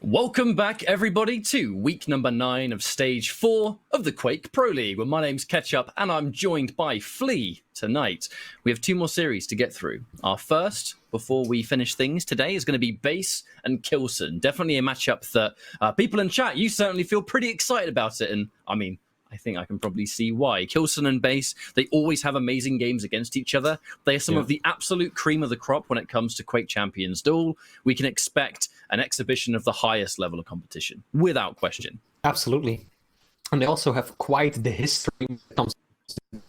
Welcome back, everybody, to week number 9 of stage 4 of the Quake Pro League. Well, my name's Ketchup, and I'm joined by Flea tonight. We have 2 more series to get through. Our first, before we finish things today, is going to be k1llsen and k1llsen. Definitely a matchup that people in chat, you certainly feel pretty excited about it. And, I mean, I think I can probably see why. k1llsen and k1llsen, they always have amazing games against each other. They are some of the absolute cream of the crop when it comes to Quake Champions Duel. We can expect an exhibition of the highest level of competition, without question. Absolutely. And they also have quite the history when it comes to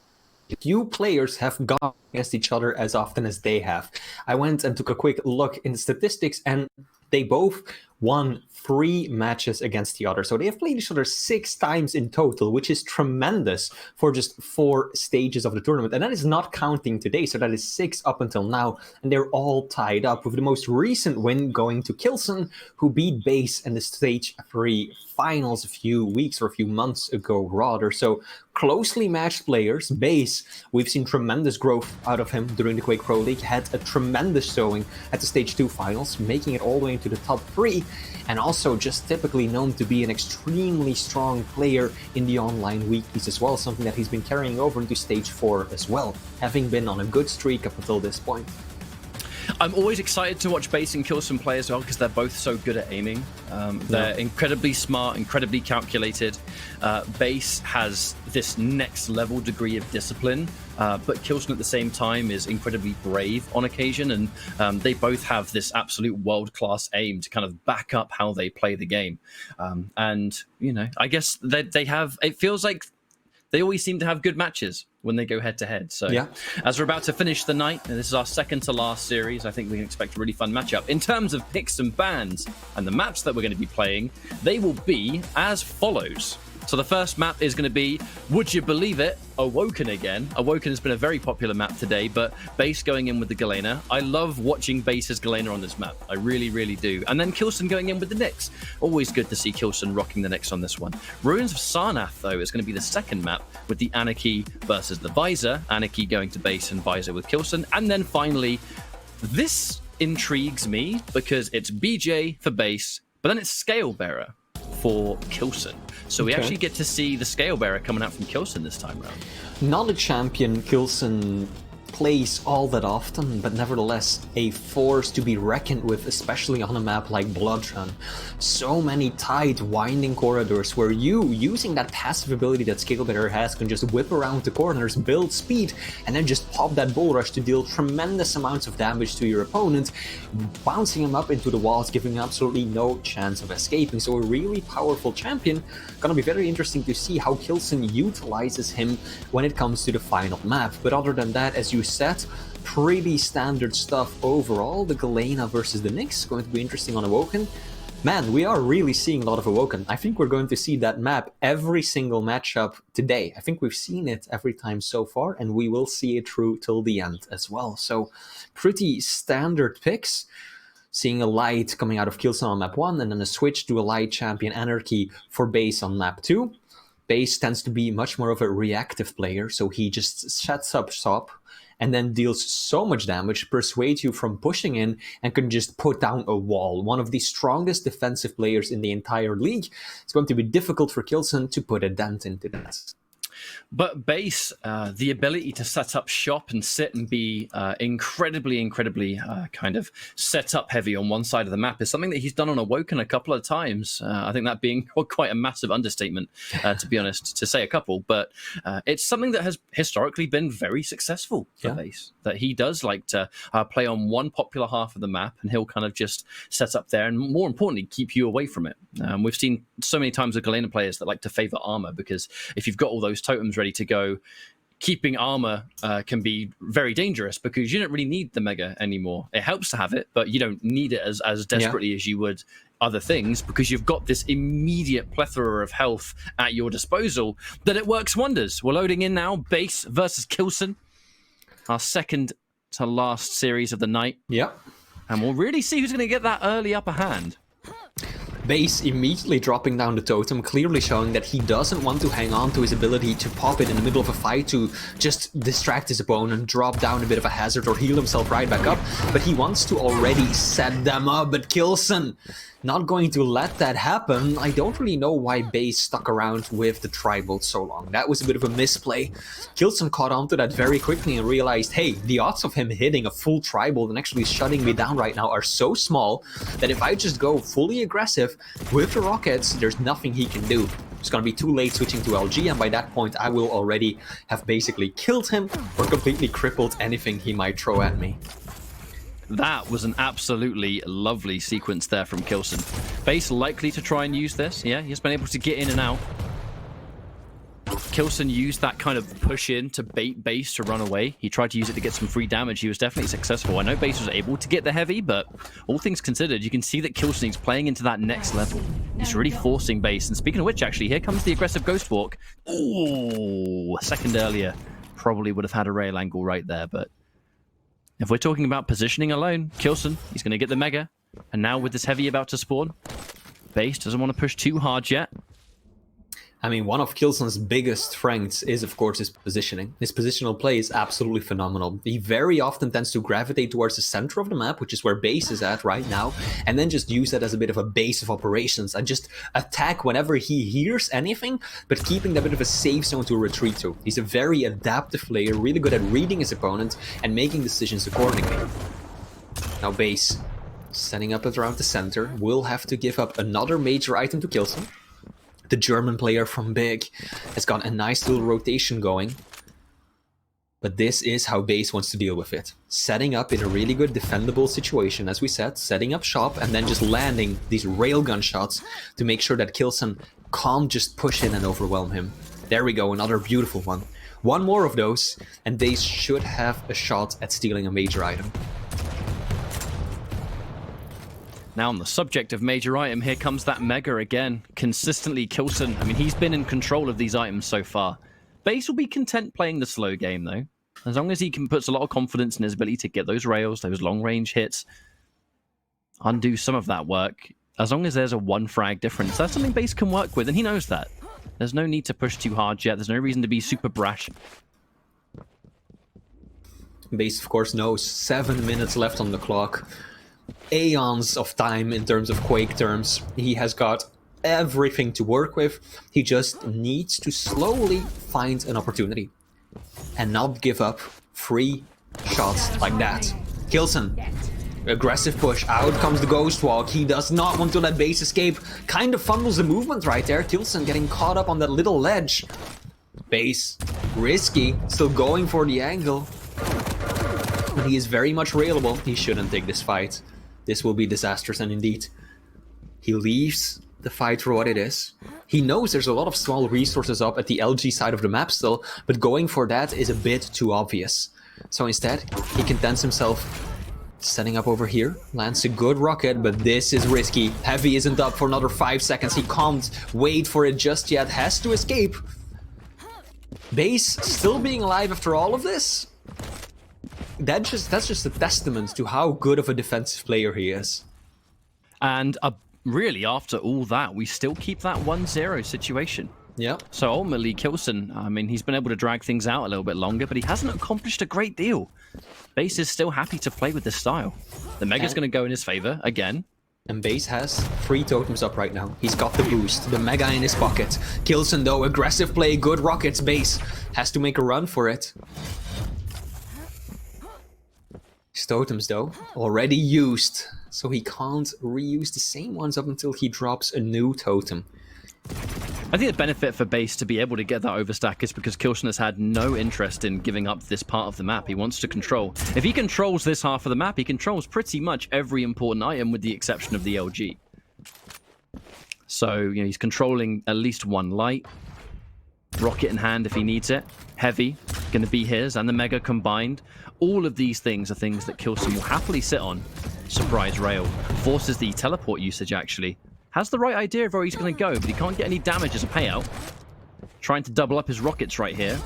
few players have gone against each other as often as they have. I went and took a quick look in the statistics, and they both won 3 matches against the other. So they have played each other 6 times in total, which is tremendous for just 4 stages of the tournament. And that is not counting today, so that is 6 up until now. And they're all tied up, with the most recent win going to k1llsen, who beat k1llsen in the stage 3 finals a few weeks or a few months ago, rather. So closely matched players. k1llsen, we've seen tremendous growth out of him during the Quake Pro League, had a tremendous showing at the stage 2 finals, making it all the way into the top 3. And also just typically known to be an extremely strong player in the online weeklies as well, something that he's been carrying over into stage 4 as well, having been on a good streak up until this point. I'm always excited to watch k1llsen and k1llsen play as well, because they're both so good at aiming. They're incredibly smart, incredibly calculated. k1llsen has this next level degree of discipline, but k1llsen at the same time is incredibly brave on occasion, and they both have this absolute world-class aim to kind of back up how they play the game. And, you know, I guess they have, it feels like they always seem to have good matches when they go head-to-head. So as we're about to finish the night, and this is our second-to-last series, I think we can expect a really fun matchup. In terms of picks and bans and the maps that we're going to be playing, they will be as follows. So the first map is going to be, would you believe it, Awoken again. Awoken has been a very popular map today, but k1llsen going in with the Galena. I love watching k1llsen's Galena on this map. I really, really do. And then k1llsen going in with the Nyx. Always good to see k1llsen rocking the Nyx on this one. Ruins of Sarnath, though, is going to be the second map with the Anarchy versus the Visor. Anarchy going to k1llsen, Visor with k1llsen. And then finally, this intrigues me because it's BJ for k1llsen, but then it's Scalebearer for k1llsen. So we actually get to see the Scalebearer coming out from k1llsen this time around. Not a champion k1llsen plays all that often, but nevertheless a force to be reckoned with, especially on a map like Bloodrun. So many tight, winding corridors where you, using that passive ability that Scalebearer has, can just whip around the corners, build speed, and then just pop that bull rush to deal tremendous amounts of damage to your opponent, bouncing him up into the walls, giving him absolutely no chance of escaping. So a really powerful champion. Gonna be very interesting to see how k1llsen utilizes him when it comes to the final map. But other than that, as you said, pretty standard stuff overall. The Galena versus the Nyx going to be interesting on Awoken. Man, we are really seeing a lot of Awoken. I think we're going to see that map every single matchup today. I think we've seen it every time so far, and we will see it through till the end as well. So pretty standard picks. Seeing a light coming out of k1llsen on map 1, and then a switch to a light champion Anarchy for k1llsen on map 2. k1llsen tends to be much more of a reactive player, so he just sets up shop and then deals so much damage, persuades you from pushing in, and can just put down a wall. One of the strongest defensive players in the entire league. It's going to be difficult for k1llsen to put a dent into that. But k1llsen, the ability to set up shop and sit and be incredibly kind of set up heavy on one side of the map is something that he's done on Awoken a couple of times. I think that being quite a massive understatement, to be honest, to say a couple. But it's something that has historically been very successful for k1llsen. That he does like to play on one popular half of the map, and he'll kind of just set up there and, more importantly, keep you away from it. We've seen so many times with Galena players that like to favor armor, because if you've got all those totems ready to go, keeping armor can be very dangerous, because you don't really need the mega anymore. It helps to have it, but you don't need it as desperately as you would other things, because you've got this immediate plethora of health at your disposal that it works wonders. We're loading in now, k1llsen versus k1llsen, our second to last series of the night. And we'll really see who's going to get that early upper hand. k1llsen immediately dropping down the totem, clearly showing that he doesn't want to hang on to his ability to pop it in the middle of a fight to just distract his opponent, drop down a bit of a hazard, or heal himself right back up, but he wants to already set them up. But k1llsen not going to let that happen. I don't really know why base stuck around with the tribal so long. That was a bit of a misplay. k1llsen caught on to that very quickly and realized, hey, the odds of him hitting a full tribal and actually shutting me down right now are so small that if I just go fully aggressive with the rockets, there's nothing he can do. It's gonna be too late switching to LG, and by that point I will already have basically killed him or completely crippled anything he might throw at me. That was an absolutely lovely sequence there from k1llsen. Base likely to try and use this. Yeah, he's been able to get in and out. k1llsen used that kind of push in to bait base to run away. He tried to use it to get some free damage. He was definitely successful. I know base was able to get the heavy, but all things considered, you can see that k1llsen is playing into that next level. He's really forcing base. And speaking of which, actually, here comes the aggressive Ghost Walk. Ooh, a second earlier. Probably would have had a rail angle right there, but if we're talking about positioning alone, k1llsen, he's going to get the Mega. And now with this heavy about to spawn, base doesn't want to push too hard yet. I mean, one of k1llsen's biggest strengths is, of course, his positioning. His positional play is absolutely phenomenal. He very often tends to gravitate towards the center of the map, which is where base is at right now, and then just use that as a bit of a base of operations and just attack whenever he hears anything, but keeping a bit of a safe zone to retreat to. He's a very adaptive player, really good at reading his opponent and making decisions accordingly. Now base, setting up it around the center, will have to give up another major item to k1llsen. The German player from Big has got a nice little rotation going. But this is how base wants to deal with it. Setting up in a really good defendable situation, as we said, setting up shop and then just landing these railgun shots to make sure that k1llsen can't just push in and overwhelm him. There we go, another beautiful one. One more of those, and they should have a shot at stealing a major item. Now on the subject of major item, here comes that Mega again. Consistently k1llsen, I mean, he's been in control of these items so far. Base will be content playing the slow game though. As long as he can put a lot of confidence in his ability to get those rails, those long range hits, undo some of that work. As long as there's a one frag difference, that's something Base can work with, and he knows that. There's no need to push too hard yet. There's no reason to be super brash. Base, of course, knows 7 minutes left on the clock. Aeons of time in terms of Quake terms. He has got everything to work with. He just needs to slowly find an opportunity and not give up free shots like that. k1llsen, aggressive push, out comes the Ghost Walk. He does not want to let base escape. Kind of fumbles the movement right there. k1llsen getting caught up on that little ledge. Base, risky, still going for the angle. But he is very much railable. He shouldn't take this fight. This will be disastrous, and indeed, he leaves the fight for what it is. He knows there's a lot of small resources up at the LG side of the map still, but going for that is a bit too obvious. So instead, he contents himself setting up over here, lands a good rocket, but this is risky. Heavy isn't up for another 5 seconds. He can't wait for it just yet, has to escape. Base still being alive after all of this? That's just a testament to how good of a defensive player he is. And really, after all that, we still keep that 1-0 situation. Yeah. So ultimately, k1llsen, I mean, he's been able to drag things out a little bit longer, but he hasn't accomplished a great deal. Base is still happy to play with this style. The Mega's going to go in his favor again. And Base has 3 totems up right now. He's got the boost, the Mega in his pocket. k1llsen though, aggressive play, good rockets. Base has to make a run for it. His totems though, already used, so he can't reuse the same ones up until he drops a new totem. I think the benefit for Base to be able to get that overstack is because k1llsen has had no interest in giving up this part of the map. He wants to control. If he controls this half of the map, he controls pretty much every important item with the exception of the LG. So, you know, he's controlling at least one light. Rocket in hand if he needs it. Heavy, going to be his, and the Mega combined. All of these things are things that k1llsen will happily sit on. Surprise rail. Forces the teleport usage, actually. Has the right idea of where he's going to go, but he can't get any damage as a payout. Trying to double up his rockets right here.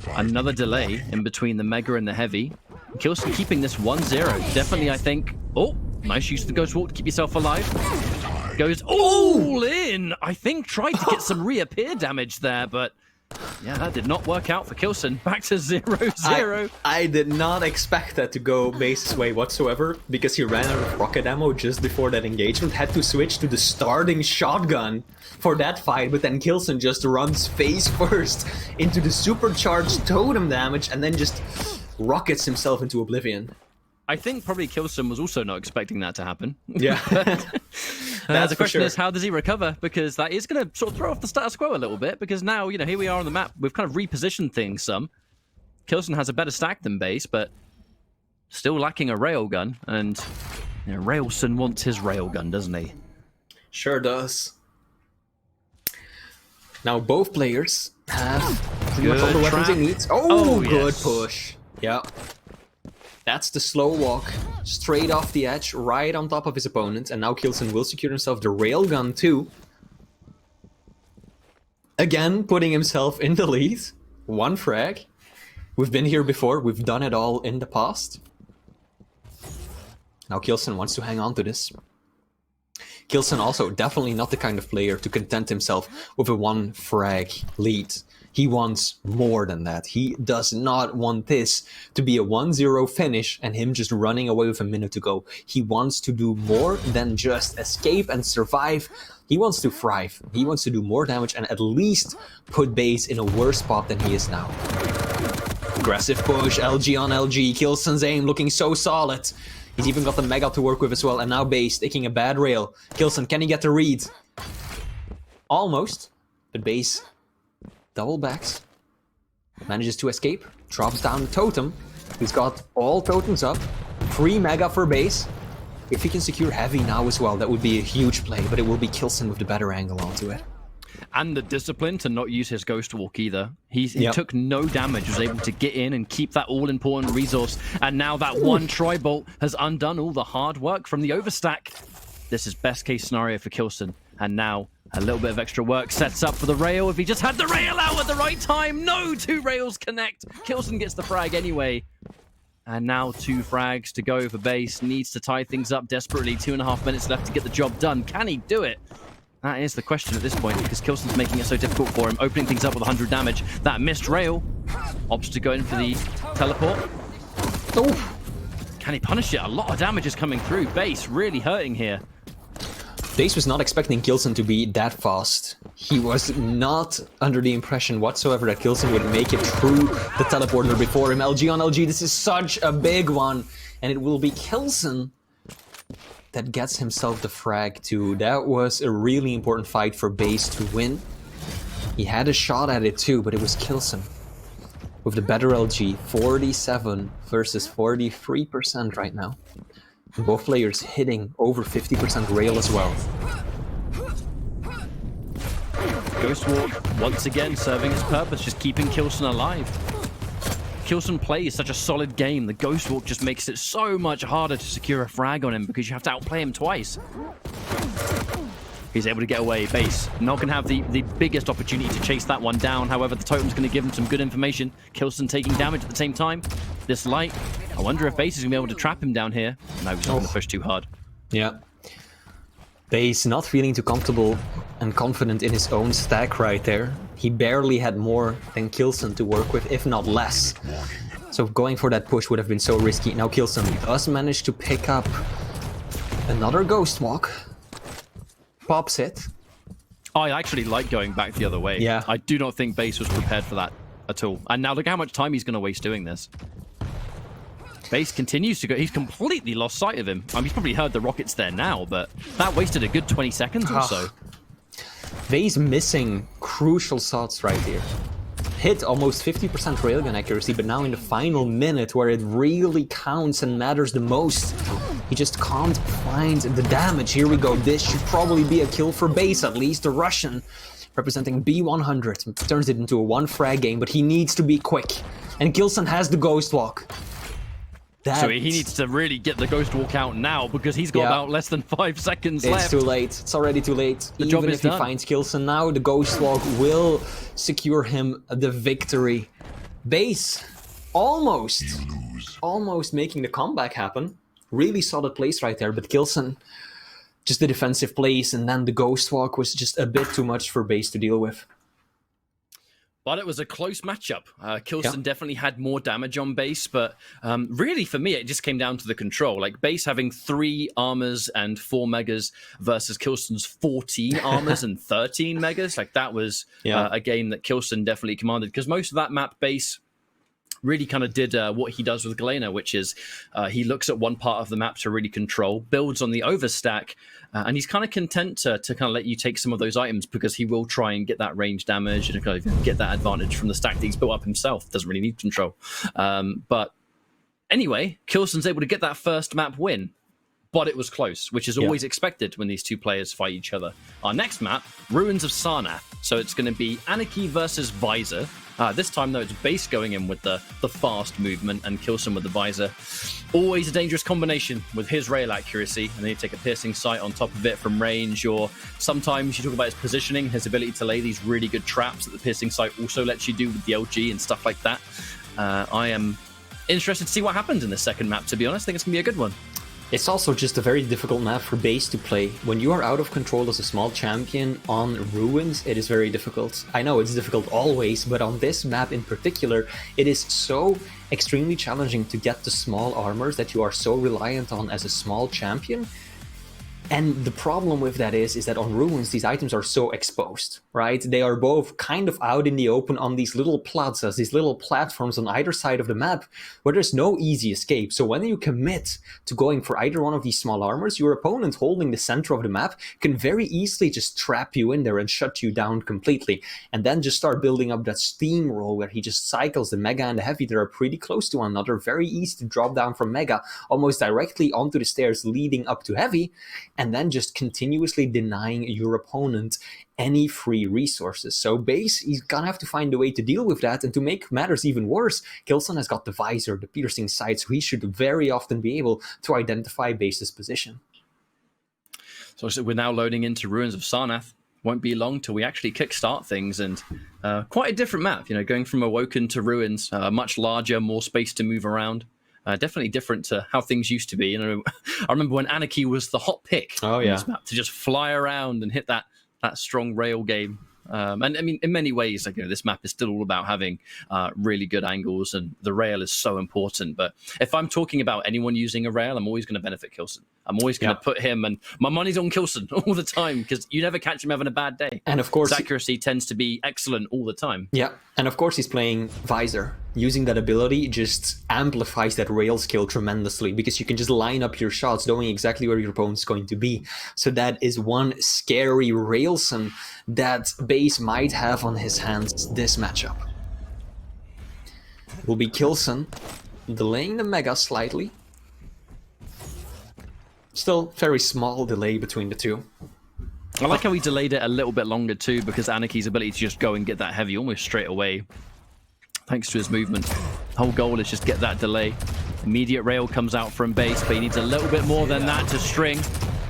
Another delay in between the Mega and the Heavy. k1llsen keeping this 1-0. Definitely, I think... Oh, nice use of the Ghost Walk to keep yourself alive. Goes all in. I think tried to get some reappear damage there, but Yeah, that did not work out for k1llsen. Back to 0-0. I did not expect that to go Base's way whatsoever, because he ran out of rocket ammo just before that engagement, had to switch to the starting shotgun for that fight, but then k1llsen just runs face first into the supercharged totem damage and then just rockets himself into oblivion. I think probably k1llsen was also not expecting that to happen. Yeah. The question is, how does he recover? Because that is going to sort of throw off the status quo a little bit, because now, you know, here we are on the map. We've kind of repositioned things some. k1llsen has a better stack than Base, but still lacking a railgun. And you know, k1llsen wants his railgun, doesn't he? Sure does. Now both players have pretty much all the weapons they need. Oh, good push. Yeah. That's the slow walk, straight off the edge, right on top of his opponent, and now k1llsen will secure himself the railgun too. Again, putting himself in the lead. One frag. We've been here before, we've done it all in the past. Now k1llsen wants to hang on to this. k1llsen also definitely not the kind of player to content himself with a one frag lead. He wants more than that. He does not want this to be a 1-0 finish and him just running away with a minute to go. He wants to do more than just escape and survive. He wants to thrive. He wants to do more damage and at least put Base in a worse spot than he is now. Aggressive push, LG on LG. k1llsen's aim looking so solid. He's even got the Mega to work with as well. And now Base taking a bad rail. k1llsen, can he get the read? Almost. But Base double backs, manages to escape, drops down the totem. He's got all totems up, 3 Mega for Base. If he can secure heavy now as well, that would be a huge play, but it will be k1llsen with the better angle onto it. And the discipline to not use his Ghost Walk either. He took no damage, was able to get in and keep that all-important resource. And now that one tri-bolt has undone all the hard work from the overstack. This is best case scenario for k1llsen. And now a little bit of extra work sets up for the rail. If he just had the rail out at the right time. No, 2 rails connect. k1llsen gets the frag anyway. And now 2 frags to go for Base. Needs to tie things up desperately. 2.5 minutes left to get the job done. Can he do it? That is the question at this point, because k1llsen's making it so difficult for him. Opening things up with 100 damage. That missed rail. Opts to go in for the teleport. Oh! Can he punish it? A lot of damage is coming through. Base really hurting here. Base was not expecting k1llsen to be that fast. He was not under the impression whatsoever that k1llsen would make it through the teleporter before him. LG on LG, this is such a big one. And it will be k1llsen that gets himself the frag too. That was a really important fight for Base to win. He had a shot at it too, but it was k1llsen with the better LG. 47 versus 43% right now. Both players hitting over 50% rail as well. Ghost Walk once again serving its purpose, just keeping k1llsen alive. k1llsen plays such a solid game. The Ghost Walk just makes it so much harder to secure a frag on him because you have to outplay him twice. He's able to get away. Base not going to have the biggest opportunity to chase that one down. However, the totem's going to give him some good information. k1llsen taking damage at the same time. This light, I wonder if Base is going to be able to trap him down here. No, he's not going to push too hard. Yeah. Base not feeling too comfortable and confident in his own stack right there. He barely had more than k1llsen to work with, if not less. So going for that push would have been so risky. Now k1llsen does manage to pick up another Ghost Walk. Pops it. I actually like going back the other way. Yeah. I do not think Base was prepared for that at all. And now look how much time he's going to waste doing this. Base continues to go. He's completely lost sight of him. I mean, he's probably heard the rockets there now, but that wasted a good 20 seconds or so. Base missing crucial shots right here. Hit almost 50% railgun accuracy, but now in the final minute where it really counts and matters the most, he just can't find the damage. Here we go. This should probably be a kill for Base, at least. The Russian representing B100 turns it into a 1 frag game, but he needs to be quick. And k1llsen has the Ghost Walk. So he needs to really get the Ghost Walk out now because he's got about less than 5 seconds left. It's too late. It's already too late. The job Even is if he done. finds k1llsen now, the Ghost Walk will secure him the victory. Base almost making the comeback happen. Really solid place right there, but k1llsen just the defensive plays, and then the Ghost Walk was just a bit too much for Base to deal with. But it was a close matchup. k1llsen definitely had more damage on base, but really for me, it just came down to the control. Like base having 3 armors and 4 megas versus k1llsen's 14 armors and 13 megas. Like that was a game that k1llsen definitely commanded, because most of that map base really kind of did what he does with Galena, which is he looks at one part of the map to really control, builds on the overstack, and he's kind of content to kind of let you take some of those items, because he will try and get that range damage and kind of get that advantage from the stack that he's built up himself. Doesn't really need control. But anyway, k1llsen's able to get that first map win. But it was close, which is always expected when these two players fight each other. Our next map, Ruins of Sarnath. So it's going to be Anarchy versus Visor. This time, though, it's base going in with the fast movement and k1llsen with the Visor. Always a dangerous combination with his rail accuracy, and then you take a piercing sight on top of it from range, or sometimes you talk about his positioning, his ability to lay these really good traps that the piercing sight also lets you do with the LG and stuff like that. I am interested to see what happens in the second map, to be honest. I think it's going to be a good one. It's also just a very difficult map for base to play. When you are out of control as a small champion on Ruins, it is very difficult. I know it's difficult always, but on this map in particular, it is so extremely challenging to get the small armors that you are so reliant on as a small champion. And the problem with that is that on Ruins, these items are so exposed, right? They are both kind of out in the open on these little plazas, these little platforms on either side of the map, where there's no easy escape. So when you commit to going for either one of these small armors, your opponent holding the center of the map can very easily just trap you in there and shut you down completely. And then just start building up that steamroll where he just cycles the Mega and the Heavy that are pretty close to one another, very easy to drop down from Mega, almost directly onto the stairs leading up to Heavy, and then just continuously denying your opponent any free resources. So base, he's gonna have to find a way to deal with that, and to make matters even worse, k1llsen has got the Visor, the piercing sight, so he should very often be able to identify base's position. So we're now loading into Ruins of Sarnath. Won't be long till we actually kickstart things, and quite a different map, you know, going from Awoken to Ruins, much larger, more space to move around. Definitely different to how things used to be. You know, I remember when Anarchy was the hot pick on this map to just fly around and hit that strong rail game. And I mean, in many ways, like, you know, this map is still all about having really good angles, and the rail is so important. But if I'm talking about anyone using a rail, I'm always going to benefit k1llsen. I'm always going to put him, and my money's on k1llsen all the time, because you never catch him having a bad day. And of course, his accuracy tends to be excellent all the time. Yeah, and of course he's playing Visor. Using that ability just amplifies that rail skill tremendously, because you can just line up your shots knowing exactly where your opponent's going to be. So that is one scary k1llsen that base might have on his hands this matchup. Will be k1llsen delaying the Mega slightly. Still very small delay between the two. I like how he delayed it a little bit longer too, because Anarchy's ability to just go and get that Heavy almost straight away, thanks to his movement. The whole goal is just get that delay. Immediate rail comes out from base, but he needs a little bit more than that to string.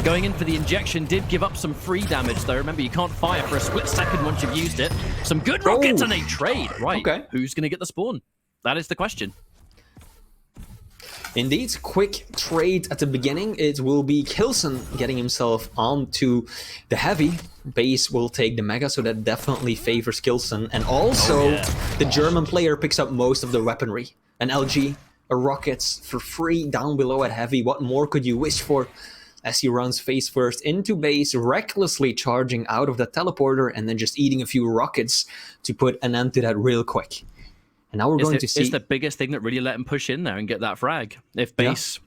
Going in for the injection did give up some free damage, though. Remember, you can't fire for a split second once you've used it. Some good rockets and a trade. Right, Who's going to get the spawn? That is the question. Indeed, quick trade at the beginning. It will be k1llsen getting himself onto the Heavy. Base will take the Mega, so that definitely favors k1llsen. And also, the German player picks up most of the weaponry. An LG, a rockets for free down below at Heavy. What more could you wish for? As he runs face first into base, recklessly charging out of the teleporter, and then just eating a few rockets to put an end to that real quick. And now we're going to see... It's the biggest thing that really let him push in there and get that frag. If base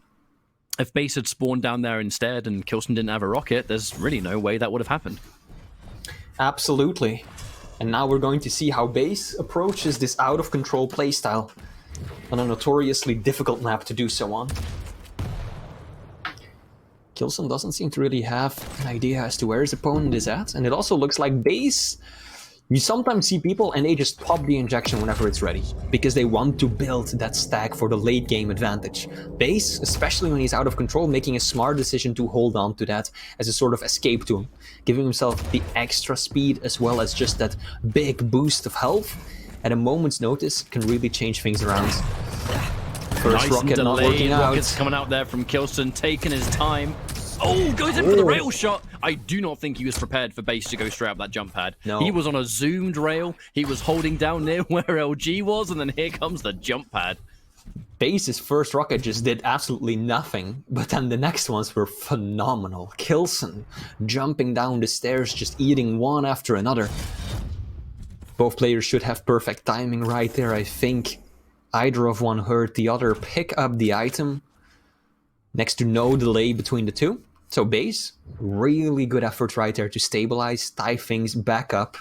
had spawned down there instead and k1llsen didn't have a rocket, there's really no way that would have happened. Absolutely. And now we're going to see how base approaches this out-of-control playstyle on a notoriously difficult map to do so on. k1llsen doesn't seem to really have an idea as to where his opponent is at, and it also looks like base... You sometimes see people and they just pop the injection whenever it's ready, because they want to build that stack for the late game advantage. Base, especially when he's out of control, making a smart decision to hold on to that as a sort of escape to him, giving himself the extra speed as well as just that big boost of health. At a moment's notice, can really change things around. First Nice rocket not working out. Rockets coming out there from k1llsen, taking his time. Oh, goes in for the rail shot. I do not think he was prepared for base to go straight up that jump pad. No. He was on a zoomed rail. He was holding down near where LG was, and then here comes the jump pad. Base's first rocket just did absolutely nothing, but then the next ones were phenomenal. k1llsen jumping down the stairs, just eating one after another. Both players should have perfect timing right there. I think either of one heard the other pick up the item. Next to no delay between the two. So base, really good effort right there to stabilize, tie things back up.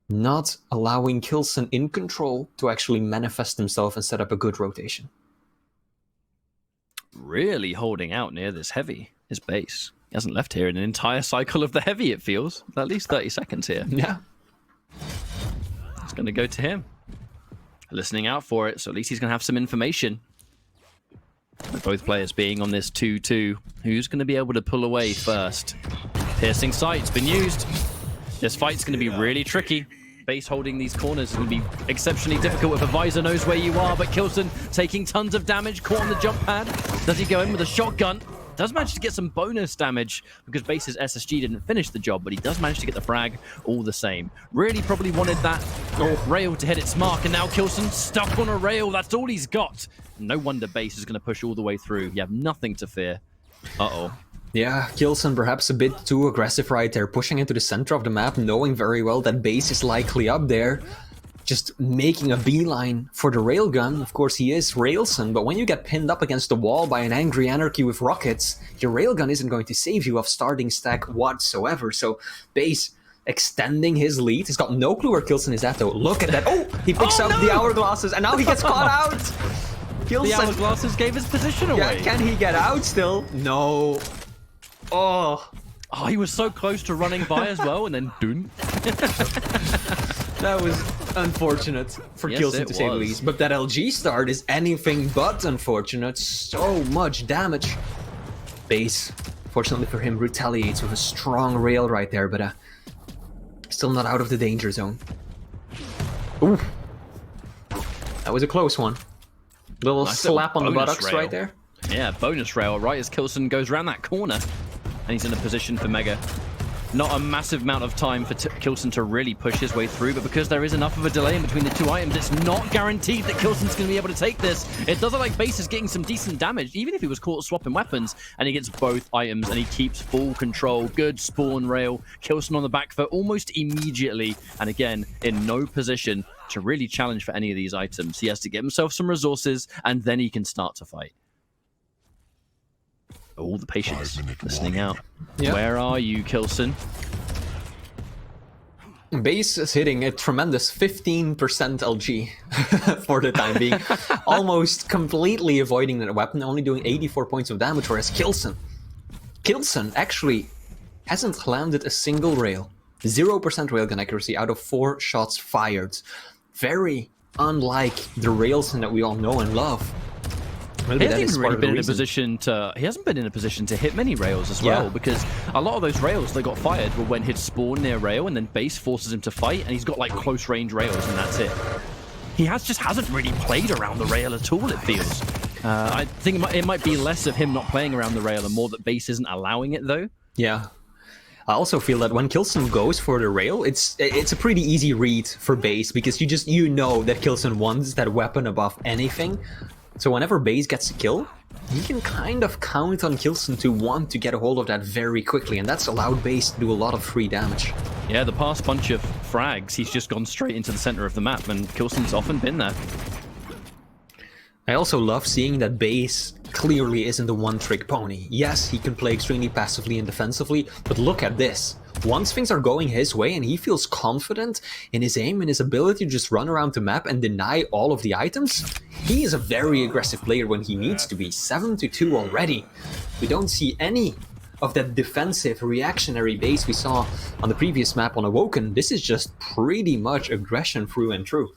Not allowing k1llsen in control to actually manifest himself and set up a good rotation. Really holding out near this heavy, his base. He hasn't left here in an entire cycle of the heavy, it feels. At least 30 seconds here. Yeah. It's going to go to him. Listening out for it, so at least he's going to have some information. With both players being on this 2-2, who's going to be able to pull away first? Piercing sight's been used. This fight's going to be really tricky. Base holding these corners is going to be exceptionally difficult if a visor knows where you are, but k1llsen taking tons of damage, caught on the jump pad. Does he go in with a shotgun? Does manage to get some bonus damage because base's SSG didn't finish the job, but he does manage to get the frag all the same. Really probably wanted that rail to hit its mark, and now k1llsen stuck on a rail. That's all he's got. No wonder base is going to push all the way through. You have nothing to fear. Uh-oh. Yeah, k1llsen perhaps a bit too aggressive right there, pushing into the center of the map, knowing very well that base is likely up there. Just making a beeline for the railgun. Of course, he is k1llsen, but when you get pinned up against the wall by an angry anarchy with rockets, your railgun isn't going to save you off starting stack whatsoever. So base extending his lead. He's got no clue where k1llsen is at though. Look at that. Oh, he picks up the hourglasses and now he gets caught out. The hourglasses gave his position away. Yeah, can he get out still? No. Oh, he was so close to running by as well, and then dun. That was unfortunate for k1llsen to say the least. But that LG start is anything but unfortunate. So much damage. Base, fortunately for him, retaliates with a strong rail right there, but still not out of the danger zone. Ooh, that was a close one. Little nice slap on the buttocks rail right there. Yeah, bonus rail right as k1llsen goes around that corner. And he's in a position for Mega. Not a massive amount of time for k1llsen to really push his way through, but because there is enough of a delay in between the two items, it's not guaranteed that k1llsen's going to be able to take this. It does look like base is getting some decent damage, even if he was caught swapping weapons, and he gets both items, and he keeps full control. Good spawn rail. k1llsen on the back foot almost immediately, and again, in no position to really challenge for any of these items. He has to get himself some resources, and then he can start to fight. All the patience listening out. Yep. Where are you, k1llsen? Base is hitting a tremendous 15% LG for the time being. Almost completely avoiding that weapon, only doing 84 points of damage, whereas k1llsen actually hasn't landed a single rail. 0% railgun accuracy out of 4 shots fired. Very unlike the k1llsen that we all know and love. Maybe He hasn't really been in a position to. He hasn't been in a position to hit many rails as well, because a lot of those rails that got fired were when he'd spawn near rail, and then base forces him to fight, and he's got like close range rails, and that's it. He just hasn't really played around the rail at all. It feels. I think it might be less of him not playing around the rail, and more that base isn't allowing it though. Yeah. I also feel that when k1llsen goes for the rail, it's a pretty easy read for base, because you know that k1llsen wants that weapon above anything. So whenever base gets a kill, you can kind of count on k1llsen to want to get a hold of that very quickly, and that's allowed base to do a lot of free damage. Yeah, the past bunch of frags, he's just gone straight into the center of the map, and k1llsen's often been there. I also love seeing that base clearly isn't a one-trick pony. Yes, he can play extremely passively and defensively, but look at this. Once things are going his way and he feels confident in his aim and his ability to just run around the map and deny all of the items, he is a very aggressive player when he needs to be. 7-2 already. We don't see any of that defensive, reactionary base we saw on the previous map on Awoken. This is just pretty much aggression through and through.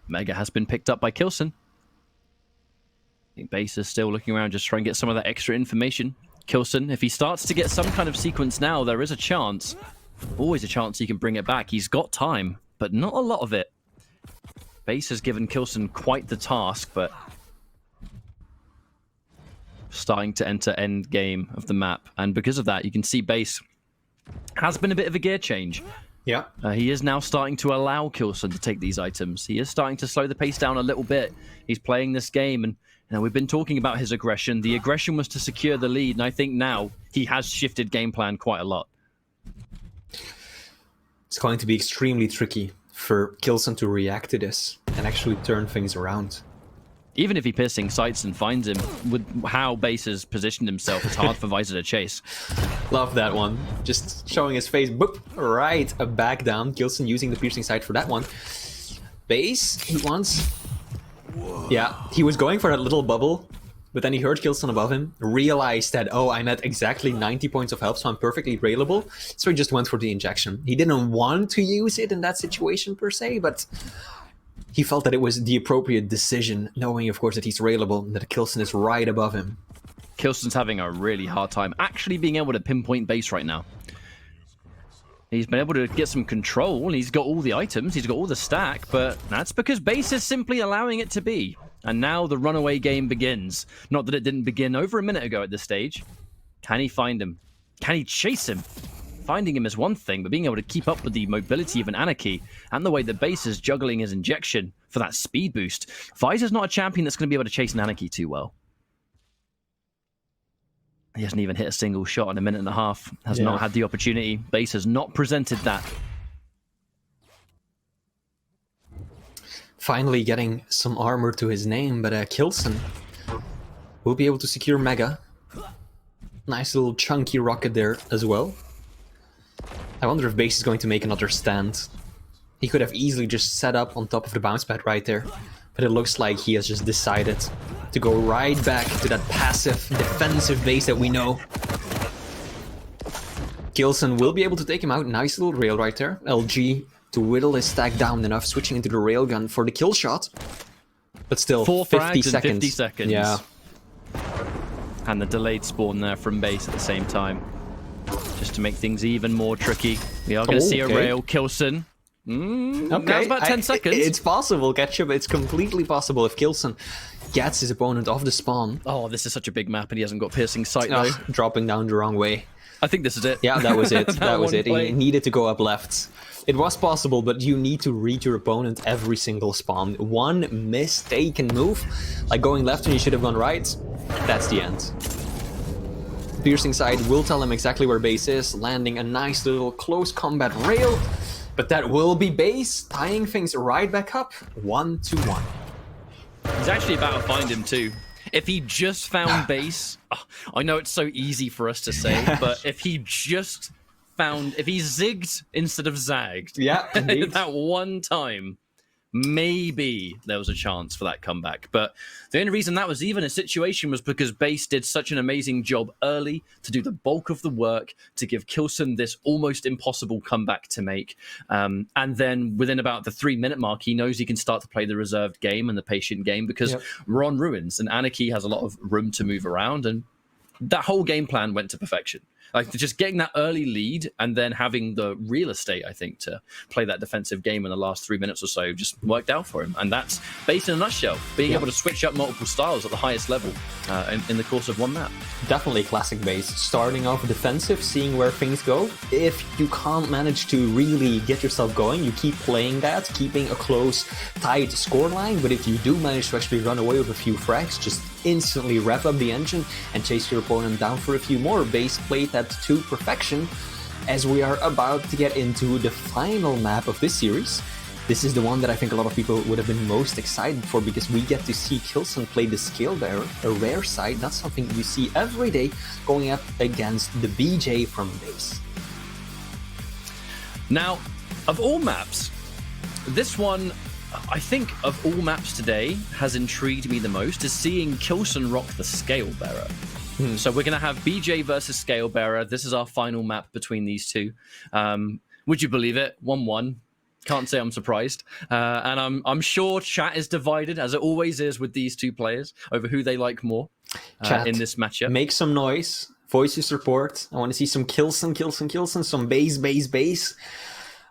Mega has been picked up by k1llsen. I think base is still looking around, just trying to get some of that extra information. k1llsen, if he starts to get some kind of sequence now, there is a chance. Always a chance he can bring it back. He's got time, but not a lot of it. Base has given k1llsen quite the task, but starting to enter end game of the map. And because of that, you can see Base has been a bit of a gear change. Yeah. He is now starting to allow k1llsen to take these items. He is starting to slow the pace down a little bit. He's playing this game, and we've been talking about his aggression. The aggression was to secure the lead, and I think now he has shifted game plan quite a lot. It's going to be extremely tricky for k1llsen to react to this and actually turn things around. Even if he piercing sights and finds him, with how Base has positioned himself, it's hard for Visor to chase. Love that one. Just showing his face, boop, right, back down. k1llsen using the piercing sight for that one. Base, he wants... Yeah, he was going for that little bubble, but then he heard k1llsen above him, realized that, oh, I'm at exactly 90 points of health, so I'm perfectly railable, so he just went for the injection. He didn't want to use it in that situation per se, but he felt that it was the appropriate decision, knowing, of course, that he's railable, and that k1llsen is right above him. k1llsen's having a really hard time actually being able to pinpoint Base right now. He's been able to get some control, he's got all the items, he's got all the stack, but that's because Base is simply allowing it to be. And now the runaway game begins. Not that it didn't begin over a minute ago at this stage. Can he find him? Can he chase him? Finding him is one thing, but being able to keep up with the mobility of an Anarchy and the way that Base is juggling his injection for that speed boost, Visor's not a champion that's going to be able to chase an Anarchy too well. He hasn't even hit a single shot in a minute and a half. Has not had the opportunity. Base has not presented that. Finally getting some armor to his name, but k1llsen will be able to secure Mega. Nice little chunky rocket there as well. I wonder if Base is going to make another stand. He could have easily just set up on top of the bounce pad right there, but it looks like he has just decided to go right back to that passive defensive Base that we know. k1llsen will be able to take him out. Nice little rail right there. LG to whittle his stack down enough, switching into the railgun for the kill shot. But still, 4 50 frags seconds. in 50 seconds. Yeah. And the delayed spawn there from Base at the same time. Just to make things even more tricky. We are going to see a rail. k1llsen. Okay, That's about 10 seconds. It's possible, Ketchup. It's completely possible if k1llsen gets his opponent off the spawn. Oh, this is such a big map and he hasn't got piercing sight though. Dropping down the wrong way. I think this is it. Yeah, that was it. that was it. Play. He needed to go up left. It was possible, but you need to read your opponent every single spawn. One mistaken move, like going left when you should have gone right, that's the end. Piercing side will tell him exactly where Base is, landing a nice little close combat rail, but that will be Base, tying things right back up, 1-1. He's actually about to find him too. If he just found Base, I know it's so easy for us to say, but if he just found, if he zigged instead of zagged, Yeah, indeed. that one time, maybe there was a chance for that comeback. But the only reason that was even a situation was because Base did such an amazing job early to do the bulk of the work to give k1llsen this almost impossible comeback to make. And then within about the 3-minute mark, he knows he can start to play the reserved game and the patient game because we're on ruins and Anarchy has a lot of room to move around, and that whole game plan went to perfection. Like just getting that early lead and then having the real estate, I think, to play that defensive game in the last 3 minutes or so just worked out for him. And that's Base in a nutshell, being able to switch up multiple styles at the highest level in the course of one map. Definitely classic Base. Starting off defensive, seeing where things go. If you can't manage to really get yourself going, you keep playing that, keeping a close, tight scoreline. But if you do manage to actually run away with a few frags, just instantly rev up the engine and chase your opponent down for a few more. Base played that to perfection, as we are about to get into the final map of this series. This is the one that I think a lot of people would have been most excited for, because we get to see k1llsen play the Scale Bearer, a rare sight, not something you see every day, going up against the BJ from Base. Now, of all maps, this one, I think of all maps today, has intrigued me the most, is seeing k1llsen rock the Scale Bearer. So we're going to have BJ versus Scale Bearer. This is our final map between these two. Would you believe it? 1-1. Can't say I'm surprised. And I'm sure chat is divided, as it always is with these two players, over who they like more in this matchup. Make some noise. Voice your support. I want to see some k1llsen, k1llsen, k1llsen, some Base, Base, Base.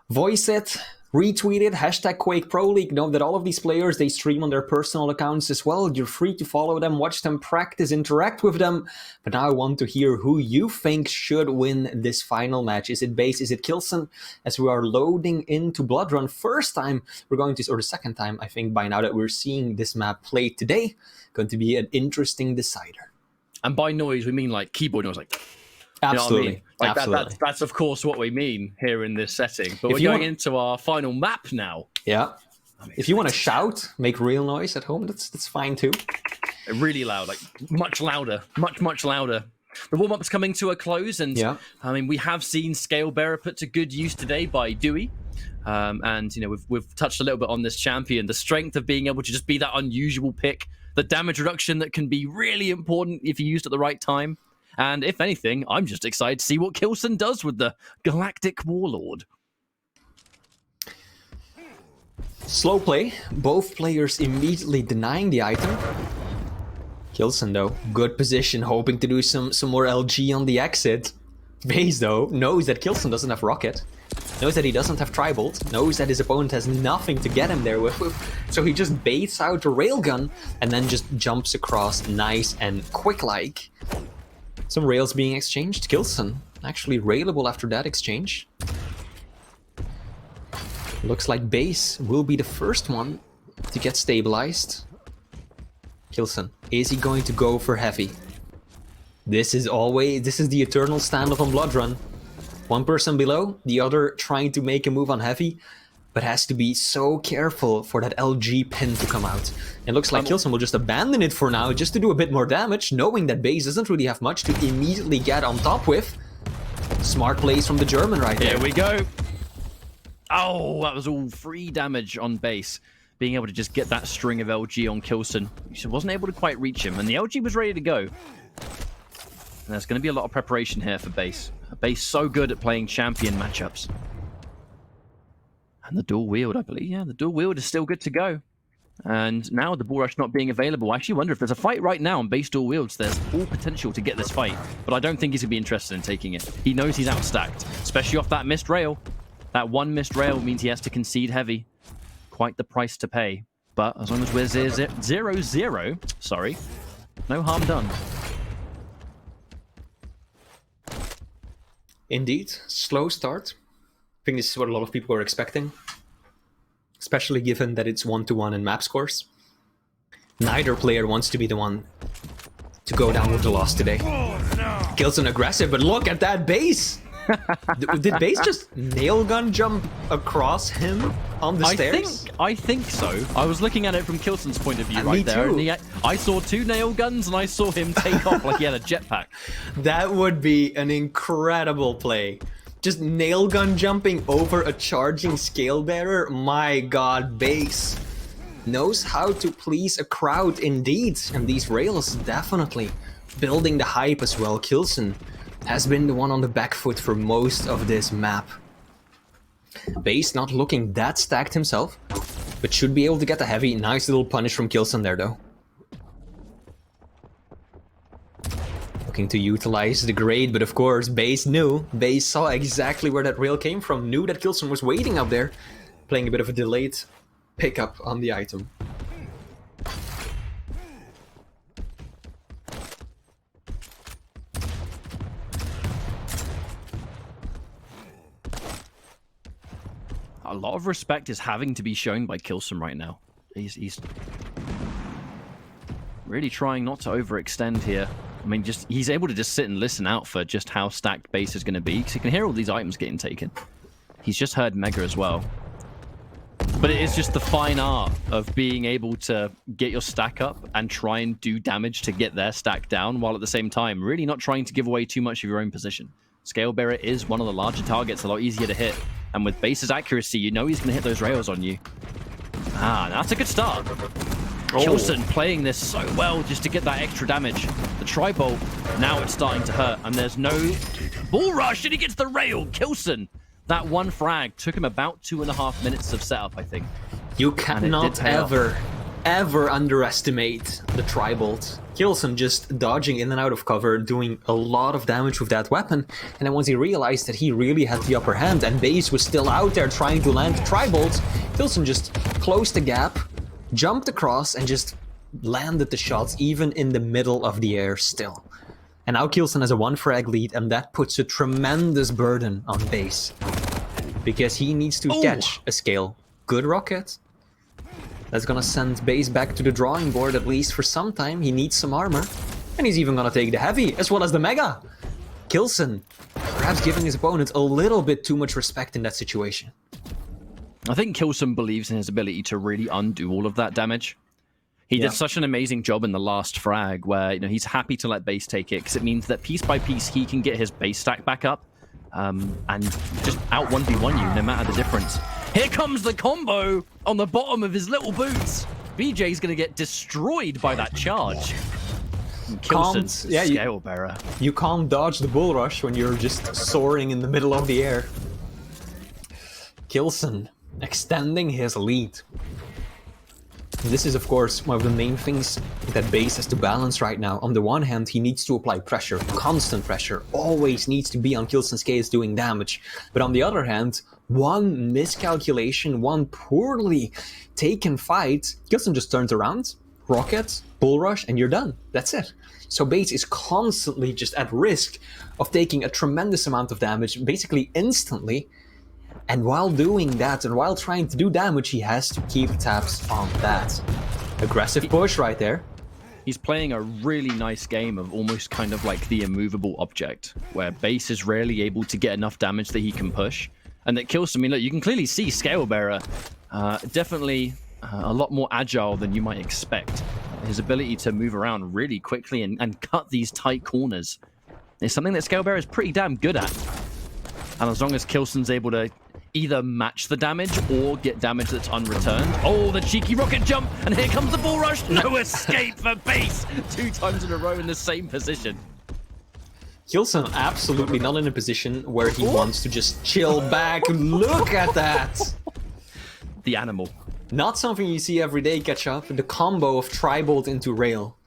Voice it. Retweet it, hashtag Quake Pro League. Know that all of these players, they stream on their personal accounts as well. You're free to follow them, watch them practice, interact with them. But now I want to hear who you think should win this final match. Is it Base? Is it k1llsen? As we are loading into Blood Run, first time we're going to, or the second time I think by now that we're seeing this map played today, going to be an interesting decider. And by noise, we mean like keyboard noise, like... Absolutely. You know what I mean? Like absolutely. That's of course what we mean here in this setting. But we're going into our final map now. Yeah. If you want to shout, make real noise at home, that's fine too. Really loud, like much louder, much louder. The warm-up's coming to a close, and I mean, we have seen Scalebearer put to good use today by Dewey. And you know, we've touched a little bit on this champion, the strength of being able to just be that unusual pick, the damage reduction that can be really important if you used at the right time. And if anything, I'm just excited to see what k1llsen does with the Galactic Warlord. Slow play. Both players immediately denying the item. k1llsen, though, good position, hoping to do some more LG on the exit. Base, though, knows that k1llsen doesn't have Rocket. Knows that he doesn't have Tribolt. Knows that his opponent has nothing to get him there with. So he just baits out a railgun and then just jumps across nice and quick-like. Some rails being exchanged. k1llsen actually railable after that exchange. Looks like Base will be the first one to get stabilized. k1llsen, is he going to go for heavy? This is the eternal standoff on Blood Run. One person below, the other trying to make a move on heavy, but has to be so careful for that LG pin to come out. It looks like k1llsen will just abandon it for now, just to do a bit more damage, knowing that Base doesn't really have much to immediately get on top with. Smart plays from the German right there. Here we go. Oh, that was all free damage on Base. Being able to just get that string of LG on k1llsen. He wasn't able to quite reach him, and the LG was ready to go. And there's going to be a lot of preparation here for Base. Base so good at playing champion matchups. And the dual wield, I believe. Yeah, the dual wield is still good to go. And now with the Bull Rush not being available, I actually wonder if there's a fight right now on Base dual wields. There's all potential to get this fight, but I don't think he's going to be interested in taking it. He knows he's outstacked, especially off that missed rail. That one missed rail means he has to concede heavy. Quite the price to pay. But as long as we're 0-0, sorry, no harm done. Indeed, slow start. I think this is what a lot of people are expecting. Especially given that it's 1-1 in map scores. Neither player wants to be the one to go down with the loss today. k1llsen aggressive, but look at that Base! Did Base just nail gun jump across him on the stairs? I think so. I was looking at it from k1llsen's point of view right there. And I saw 2 nail guns and I saw him take off like he had a jetpack. That would be an incredible play. Just nail gun jumping over a charging Scalebearer. My god, Base knows how to please a crowd indeed. And these rails definitely building the hype as well. k1llsen has been the one on the back foot for most of this map. Base not looking that stacked himself, but should be able to get the heavy. Nice little punish from k1llsen there though. Looking to utilize the grade, but of course Base knew. Base saw exactly where that rail came from, knew that k1llsen was waiting up there, playing a bit of a delayed pickup on the item. A lot of respect is having to be shown by k1llsen right now. He's really trying not to overextend here. I mean, he's able to just sit and listen out for just how stacked Base is going to be, because he can hear all these items getting taken. He's just heard Mega as well. But it is just the fine art of being able to get your stack up and try and do damage to get their stack down, while at the same time really not trying to give away too much of your own position. Scalebearer is one of the larger targets, a lot easier to hit. And with Base's accuracy, you know he's going to hit those rails on you. Ah, that's a good start. k1llsen playing this so well just to get that extra damage. The Tribolt, now it's starting to hurt, and there's no Bull Rush, and he gets the rail. k1llsen, that one frag took him about 2.5 minutes of setup, I think. You cannot ever ever underestimate the Tri-Bolt. k1llsen just dodging in and out of cover, doing a lot of damage with that weapon, and then once he realized that he really had the upper hand and Base was still out there trying to land the Tri-Bolt, k1llsen just closed the gap, jumped across, and just landed the shots even in the middle of the air still. And now k1llsen has a 1 frag lead, and that puts a tremendous burden on Base, because he needs to catch a scale. Good rocket. That's gonna send Base back to the drawing board, at least for some time. He needs some armor. And he's even gonna take the heavy, as well as the mega. k1llsen, perhaps giving his opponent a little bit too much respect in that situation. I think k1llsen believes in his ability to really undo all of that damage. He did such an amazing job in the last frag where, you know, he's happy to let Base take it because it means that piece by piece he can get his base stack back up and just out 1v1 you no matter the difference. Here comes the combo on the bottom of his little boots. BJ's going to get destroyed by that charge. k1llsen's scale bearer. You can't dodge the bull rush when you're just soaring in the middle of the air. k1llsen extending his lead. This is, of course, one of the main things that Base has to balance right now. On the one hand, he needs to apply pressure, constant pressure, always needs to be on k1llsen's case doing damage. But on the other hand, one miscalculation, one poorly taken fight, k1llsen just turns around, rocket, bull rush, and you're done. That's it. So Base is constantly just at risk of taking a tremendous amount of damage, basically instantly. And while doing that, and while trying to do damage, he has to keep tabs on that. Aggressive push right there. He's playing a really nice game of almost kind of like the immovable object, where Base is rarely able to get enough damage that he can push. And that k1llsen, I mean, look, you can clearly see Scale Bearer definitely a lot more agile than you might expect. His ability to move around really quickly and cut these tight corners is something that Scale Bearer is pretty damn good at. And as long as k1llsen's able to either match the damage or get damage that's unreturned. Oh, the cheeky rocket jump, and here comes the bull rush. No escape for Base. 2 times in a row in the same position. k1llsen absolutely not in a position where he wants to just chill back. Look at that. The animal. Not something you see every day, catch up. The combo of Tri-Bolt into rail.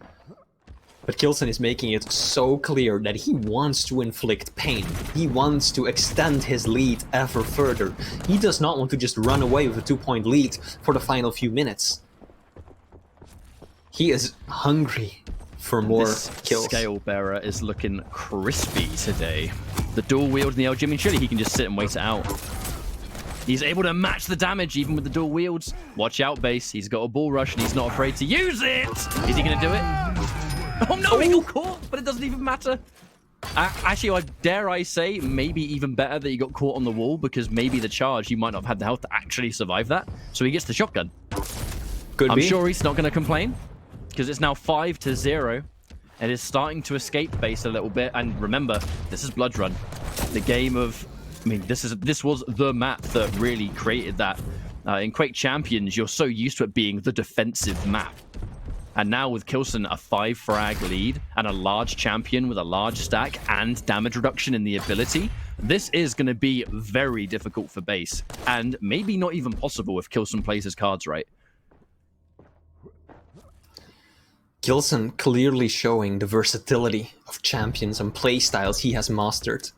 But k1llsen is making it so clear that he wants to inflict pain. He wants to extend his lead ever further. He does not want to just run away with a 2-point lead for the final few minutes. He is hungry for more kills. Scale Bearer is looking crispy today. The dual wield in the LG, I mean, surely he can just sit and wait it out. He's able to match the damage even with the dual wields. Watch out, Base. He's got a bull rush and he's not afraid to use it. Is he going to do it? Oh no, he got caught, but it doesn't even matter. Actually, dare I say, maybe even better that he got caught on the wall, because maybe the charge, he might not have had the health to actually survive that. So he gets the shotgun. I'm sure he's not going to complain, because it's now 5-0. It is starting to escape Base a little bit. And remember, this is Blood Run. The game of... I mean, this was the map that really created that. In Quake Champions, you're so used to it being the defensive map. And now with k1llsen a 5-frag lead and a large champion with a large stack and damage reduction in the ability, this is going to be very difficult for Base. And maybe not even possible if k1llsen plays his cards right. k1llsen clearly showing the versatility of champions and playstyles he has mastered.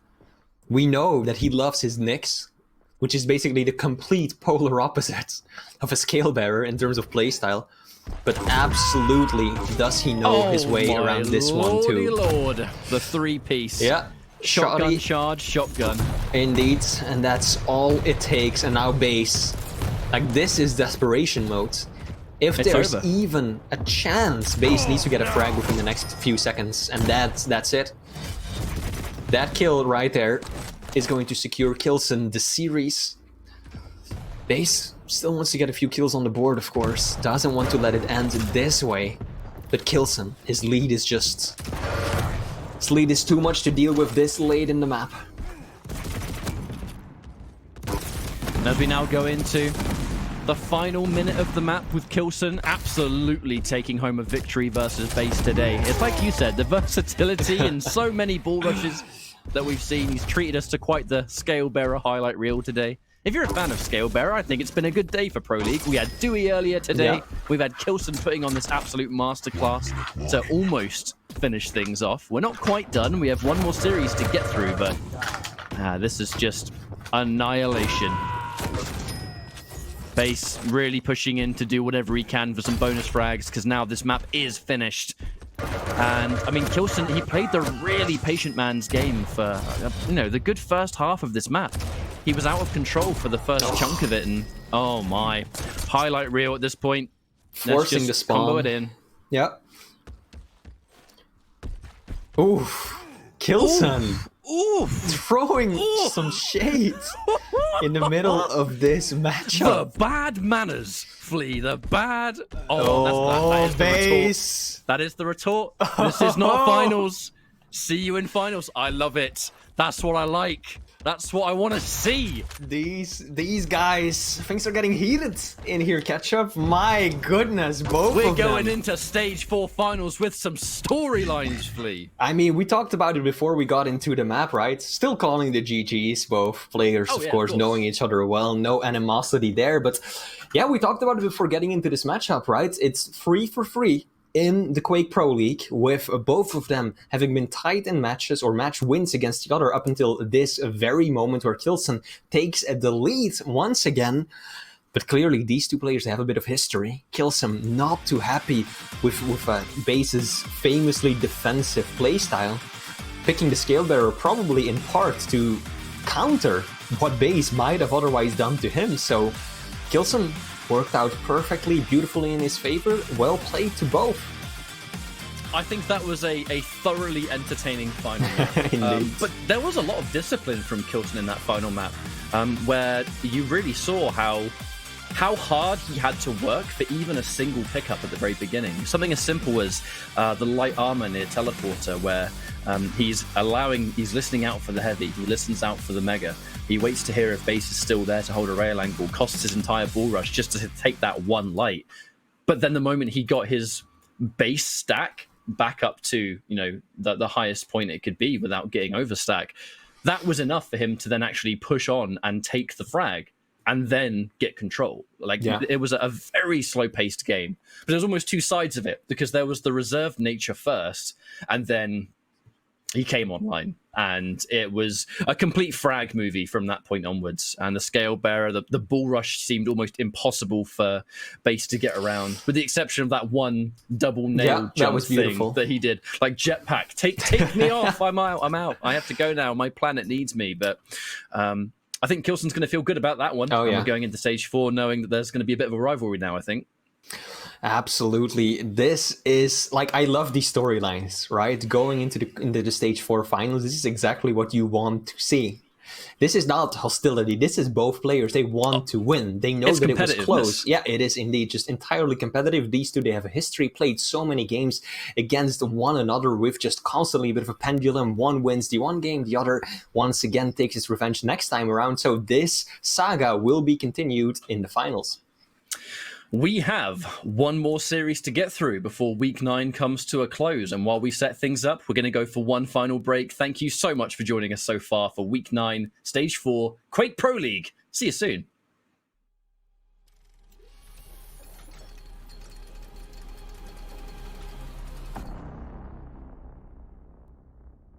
We know that he loves his Nyx, which is basically the complete polar opposite of a Scale Bearer in terms of playstyle. But absolutely does he know his way around this one too. Lord, the 3-piece. Yeah. Shotgun charge, shotgun. Indeed, and that's all it takes. And now Base. Like, this is desperation mode. If there's even a chance, Base needs to get a frag within the next few seconds, and that's it. That kill right there is going to secure k1llsen the series. Base still wants to get a few kills on the board, of course. Doesn't want to let it end this way. But k1llsen, his lead is just... His lead is too much to deal with this late in the map. And as we now go into the final minute of the map with k1llsen absolutely taking home a victory versus Base today. It's like you said, the versatility in so many bull rushes that we've seen. He's treated us to quite the Scale Bearer highlight reel today. if you're a fan of Scalebearer, I think it's been a good day for Pro League. We had Dewey earlier today. Yeah. We've had k1llsen putting on this absolute masterclass to almost finish things off. We're not quite done. We have one more series to get through, but this is just annihilation. Base really pushing in to do whatever he can for some bonus frags, because now this map is finished. And, I mean, k1llsen, he played the really patient man's game for, the good first half of this map. He was out of control for the first chunk of it, and, oh my. Highlight reel at this point. Forcing the spawn. Combo it in. Yep. Oof. k1llsen. Oof. Throwing some shades in the middle of this matchup. The bad manners, Flea. The bad... that is the base. retort. That is the retort. This is not finals. See you in finals. I love it. That's what I like. That's what I want to see. These guys, things are getting heated in here, Ketchup. My goodness, both We're of them. going into stage 4 finals with some storylines, Flea. I mean, we talked about it before we got into the map, right? Still calling the GGs, both players, of course, knowing each other well. No animosity there, but yeah, we talked about it before getting into this matchup, right? It's 3 for 3 in the Quake Pro League, with both of them having been tied in matches or match wins against the other up until this very moment where k1llsen takes the lead once again. But clearly these two players, they have a bit of history. k1llsen not too happy with Base's famously defensive playstyle, picking the Scalebearer probably in part to counter what Base might have otherwise done to him. So k1llsen worked out perfectly, beautifully in his favor. Well played to both. I think that was a thoroughly entertaining final map. But there was a lot of discipline from k1llsen in that final map, where you really saw how hard he had to work for even a single pickup at the very beginning. Something as simple as the light armor near teleporter, where he's listening out for the heavy, he listens out for the mega, he waits to hear if Base is still there to hold a rail angle, costs his entire bull rush just to take that one light. But then the moment he got his base stack back up to the highest point it could be without getting overstack, that was enough for him to then actually push on and take the frag and then get control. It was a very slow-paced game, but there was almost two sides of it, because there was the reserved nature first, and then he came online, and it was a complete frag movie from that point onwards. And the Scalebearer, the bull rush seemed almost impossible for Base to get around, with the exception of that one double nail jump thing that he did. Like jetpack, take me off, I'm out, I have to go now, my planet needs me. But I think k1llsen's going to feel good about that one. We're going into stage 4 knowing that there's going to be a bit of a rivalry now, I think. Absolutely. This is, I love these storylines, right? Going into the stage 4 finals, this is exactly what you want to see. This is not hostility. This is both players. They want to win. They know that it was close. Yeah, it is indeed just entirely competitive. These two, they have a history, played so many games against one another with just constantly a bit of a pendulum. One wins the one game, the other once again takes his revenge next time around. So this saga will be continued in the finals. We have one more series to get through before week 9 comes to a close. And while we set things up, we're going to go for one final break. Thank you so much for joining us so far for week 9, stage 4, Quake Pro League. See you soon.